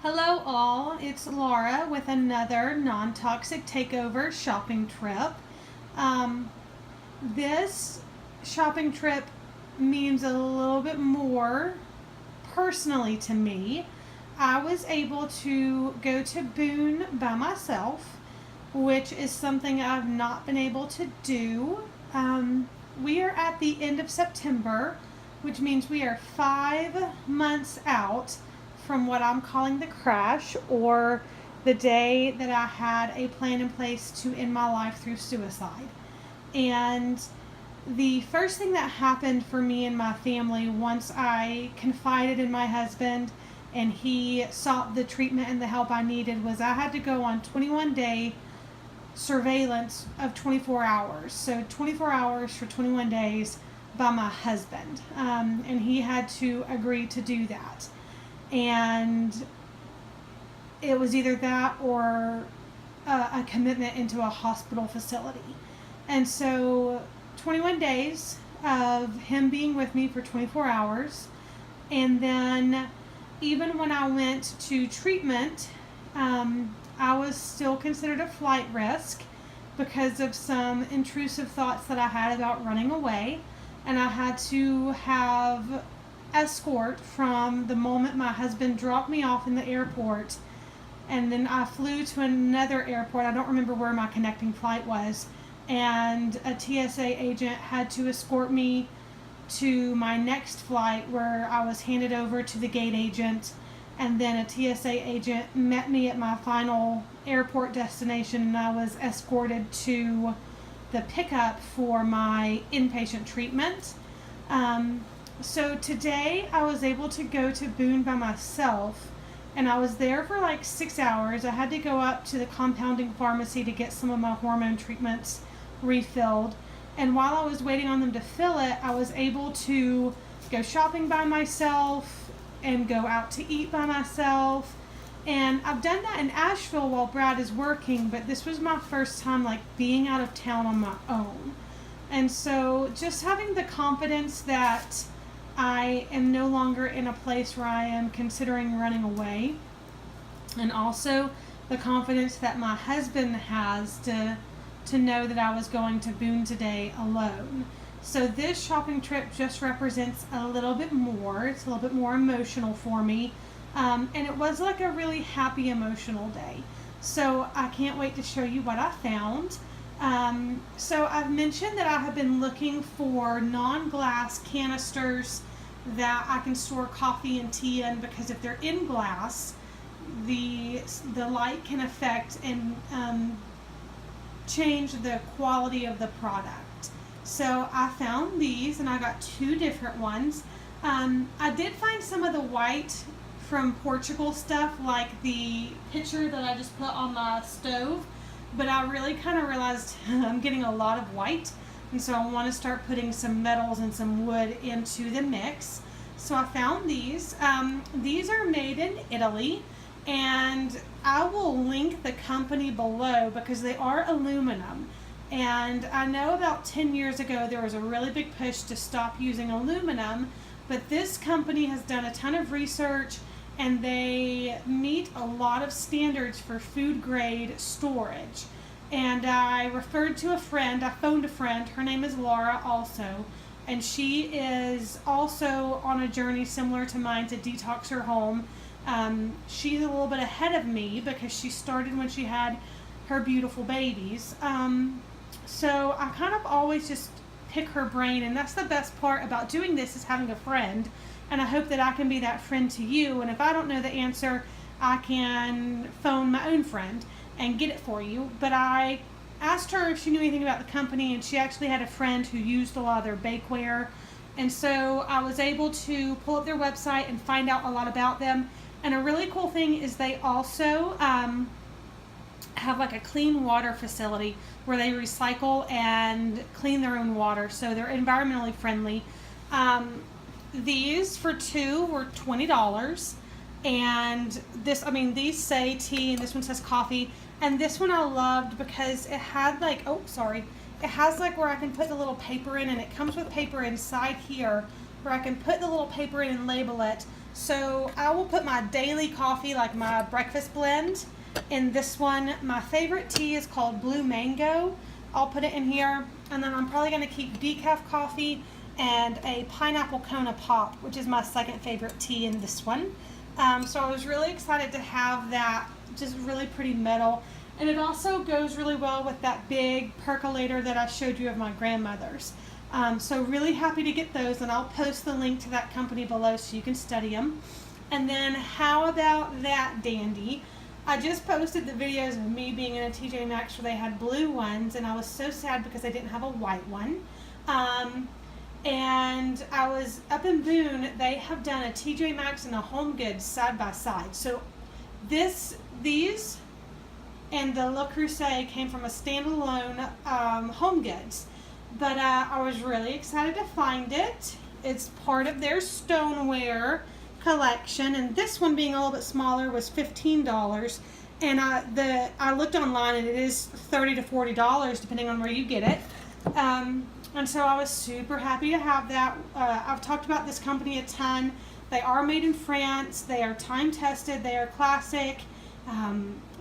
Hello all, it's Laura with another non-toxic takeover shopping trip. Um, this shopping trip means a little bit more personally to me. I was able to go to Boone by myself, which is something I've not been able to do. We are at the end of September, which means we are 5 months out from what I'm calling the crash, or the day that I had a plan in place to end my life through suicide. And the first thing that happened for me and my family once I confided in my husband and he sought the treatment and the help I needed was I had to go on 21-day surveillance of 24 hours. So 24 hours for 21 days by my husband. And he had to agree to do that. And it was either that or a commitment into a hospital facility. And so 21 days of him being with me for 24 hours. And then even when I went to treatment, I was still considered a flight risk because of some intrusive thoughts that I had about running away. And I had to have escort from the moment my husband dropped me off in the airport, and then I flew to another airport. I don't remember where my connecting flight was, and a TSA agent had to escort me to my next flight where I was handed over to the gate agent, and then a TSA agent met me at my final airport destination, and I was escorted to the pickup for my inpatient treatment. So today I was able to go to Boone by myself, and I was there for like 6 hours. I had to go up to the compounding pharmacy to get some of my hormone treatments refilled. And while I was waiting on them to fill it, I was able to go shopping by myself and go out to eat by myself. And I've done that in Asheville while Brad is working, but this was my first time like being out of town on my own. And so just having the confidence that I am no longer in a place where I am considering running away, and also the confidence that my husband has to know that I was going to Boone today alone. So this shopping trip just represents a little bit more. It's a little bit more emotional for me, and it was like a really happy emotional day. So I can't wait to show you what I found. So I've mentioned that I have been looking for non-glass canisters that I can store coffee and tea in, because if they're in glass, the light can affect and change the quality of the product. So I found these, and I got 2 different ones. I did find some of the white from Portugal stuff, like the picture that I just put on my stove, but I really kind of realized I'm getting a lot of white, and so I want to start putting some metals and some wood into the mix. So I found these. These are made in Italy, and I will link the company below because they are aluminum. And I know about 10 years ago there was a really big push to stop using aluminum, but this company has done a ton of research, and they meet a lot of standards for food grade storage. And I referred to a friend, I phoned a friend, her name is Laura also, and she is also on a journey similar to mine to detox her home. She's a little bit ahead of me because she started when she had her beautiful babies. So I kind of always just pick her brain, and that's the best part about doing this, is having a friend. And I hope that I can be that friend to you. And if I don't know the answer, I can phone my own friend and get it for you. But I asked her if she knew anything about the company, and she actually had a friend who used a lot of their bakeware. And so I was able to pull up their website and find out a lot about them. And a really cool thing is they also have like a clean water facility where they recycle and clean their own water. So they're environmentally friendly. These for 2 were $20, and these say tea, and this one says coffee, and this one I loved because it had like, it has like where I can put the little paper in, and it comes with paper inside here where I can put the little paper in and label it. So I will put my daily coffee, like my breakfast blend, in this one. My favorite tea is called Blue Mango. I'll put it in here, and then I'm probably going to keep decaf coffee and a pineapple Kona pop, which is my second favorite tea in this one. So I was really excited to have that, just really pretty metal. And it also goes really well with that big percolator that I showed you of my grandmother's. So really happy to get those, and I'll post the link to that company below so you can study them. And then how about that dandy? I just posted the videos of me being in a TJ Maxx where they had blue ones, and I was so sad because they didn't have a white one. And I was up in Boone. They have done a TJ Maxx and a Home Goods side by side. So these and the Le Creuset came from a standalone Home Goods. But I was really excited to find it. It's part of their stoneware collection, and this one, being a little bit smaller, was $15. And I looked online, and it is $30 to $40 depending on where you get it. And so I was super happy to have that. I've talked about this company a ton. They are made in France. They are time tested. They are classic.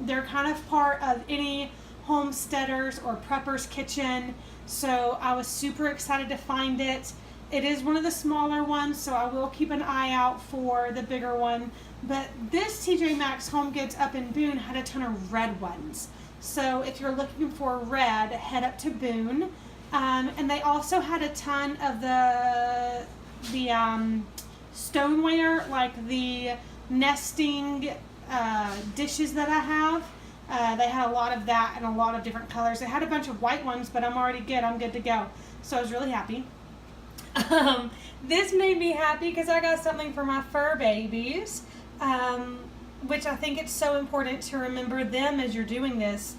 They're kind of part of any homesteader's or prepper's kitchen. So I was super excited to find it. It is one of the smaller ones, so I will keep an eye out for the bigger one. But this TJ Maxx Home Goods up in Boone had a ton of red ones. So if you're looking for red, head up to Boone. And they also had a ton of the stoneware, like the nesting dishes that I have. They had a lot of that and a lot of different colors. They had a bunch of white ones, but I'm already good. I'm good to go. So I was really happy. This made me happy because I got something for my fur babies, which I think it's so important to remember them as you're doing this.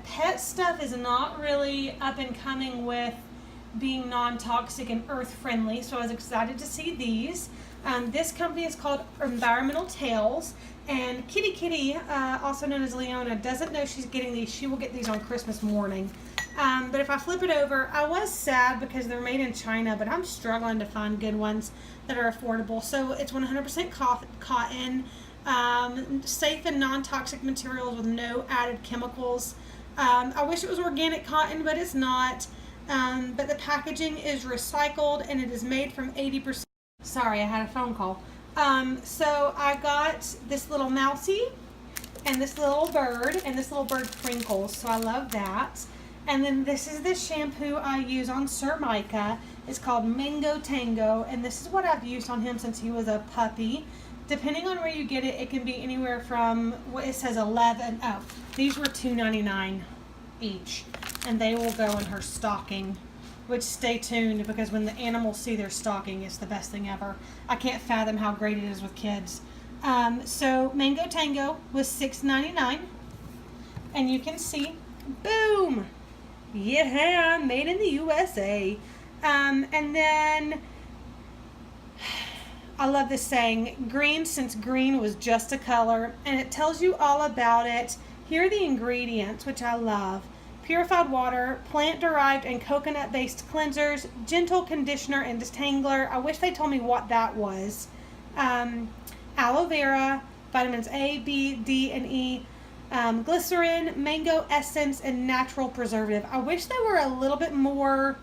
Pet stuff is not really up and coming with being non-toxic and earth-friendly, so I was excited to see these. This company is called Environmental Tales, and Kitty, also known as Leona, doesn't know she's getting these. She will get these on Christmas morning. But if I flip it over, I was sad because they're made in China, but I'm struggling to find good ones that are affordable. So it's 100% cotton, safe and non-toxic materials with no added chemicals. I wish it was organic cotton, but it's not. But the packaging is recycled, and it is made from 80%. Sorry, I had a phone call. So I got this little mousie and this little bird, and this little bird crinkles, so I love that. And then this is the shampoo I use on Sir Micah. It's called Mango Tango, and this is what I've used on him since he was a puppy. Depending on where you get it, it can be anywhere from, what it says, 11. Oh, these were $2.99 each, and they will go in her stocking. Which, stay tuned, because when the animals see their stocking, it's the best thing ever. I can't fathom how great it is with kids. So Mango Tango was $6.99, and you can see, boom, yeah, made in the USA. And then I love this saying, green since green was just a color, and it tells you all about it. Here are the ingredients, which I love. Purified water, plant-derived and coconut-based cleansers, gentle conditioner and detangler. I wish they told me what that was. Aloe vera, vitamins A, B, D, and E, glycerin, mango essence, and natural preservative. I wish they were a little bit more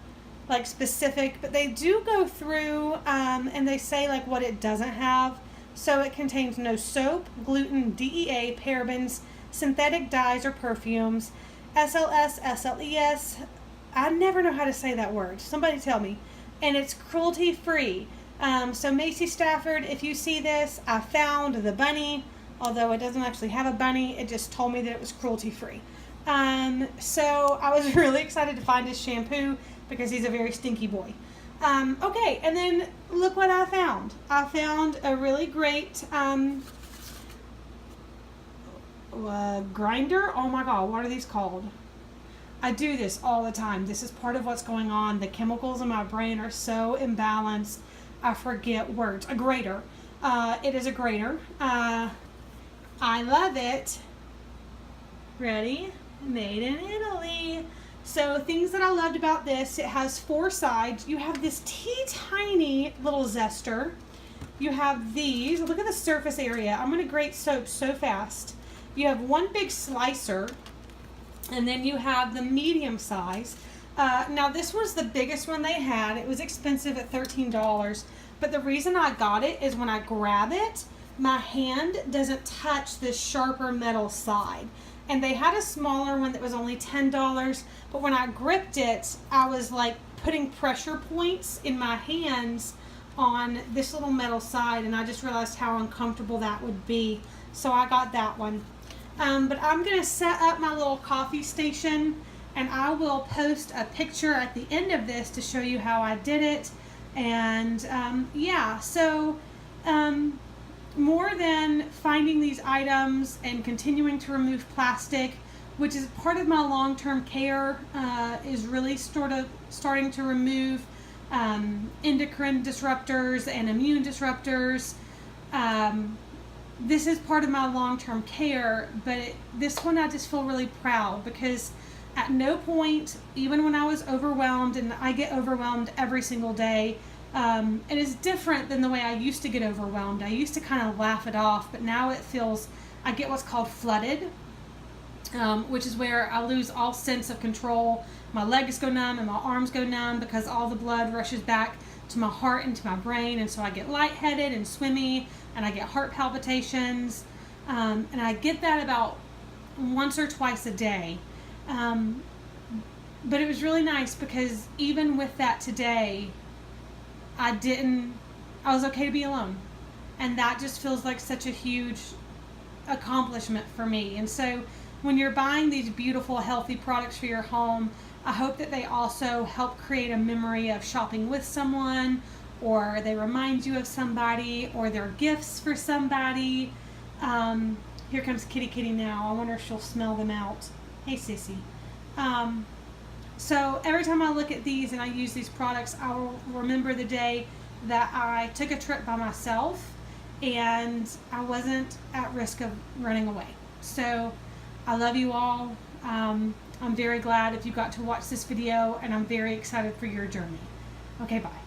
like specific, but they do go through and they say like what it doesn't have. So it contains no soap, gluten, DEA, parabens, synthetic dyes or perfumes, SLS, SLES, I never know how to say that word. Somebody tell me. And it's cruelty-free. So Macy Stafford, if you see this, I found the bunny, although it doesn't actually have a bunny. It just told me that it was cruelty-free. So I was really excited to find his shampoo because he's a very stinky boy. Okay, and then look what I found. I found a really great grinder. Oh my god, what are these called? I do this all the time. This is part of what's going on. The chemicals in my brain are so imbalanced, I forget words. A grater. It is a grater. I love it. Ready? Made in Italy. So things that I loved about this, it has 4 sides. You have this teeny tiny little zester. you have these. Look at the surface area. I'm going to grate soap so fast. You have one big slicer, and then you have the medium size. Now this was the biggest one they had. It was expensive at $13, but the reason I got it is when I grab it, my hand doesn't touch this sharper metal side. And they had a smaller one that was only $10, but when I gripped it, I was like putting pressure points in my hands on this little metal side, and I just realized how uncomfortable that would be. So I got that one. But I'm going to set up my little coffee station, and I will post a picture at the end of this to show you how I did it. And yeah, so more than finding these items and continuing to remove plastic, which is part of my long-term care, is really sort of starting to remove endocrine disruptors and immune disruptors. This is part of my long-term care, but this one I just feel really proud, because at no point, even when I was overwhelmed, and I get overwhelmed every single day, it is different than the way I used to get overwhelmed. I used to kind of laugh it off, but now it feels, I get what's called flooded, which is where I lose all sense of control. My legs go numb and my arms go numb because all the blood rushes back to my heart and to my brain, and so I get lightheaded and swimmy, and I get heart palpitations, and I get that about once or twice a day. But it was really nice because even with that today, I was okay to be alone, and that just feels like such a huge accomplishment for me. And so when you're buying these beautiful healthy products for your home, I hope that they also help create a memory of shopping with someone, or they remind you of somebody, or they're gifts for somebody. Here comes Kitty now. I wonder if she'll smell them out. Hey sissy. So every time I look at these and I use these products, I will remember the day that I took a trip by myself and I wasn't at risk of running away. So I love you all. I'm very glad if you got to watch this video, and I'm very excited for your journey. Okay, bye.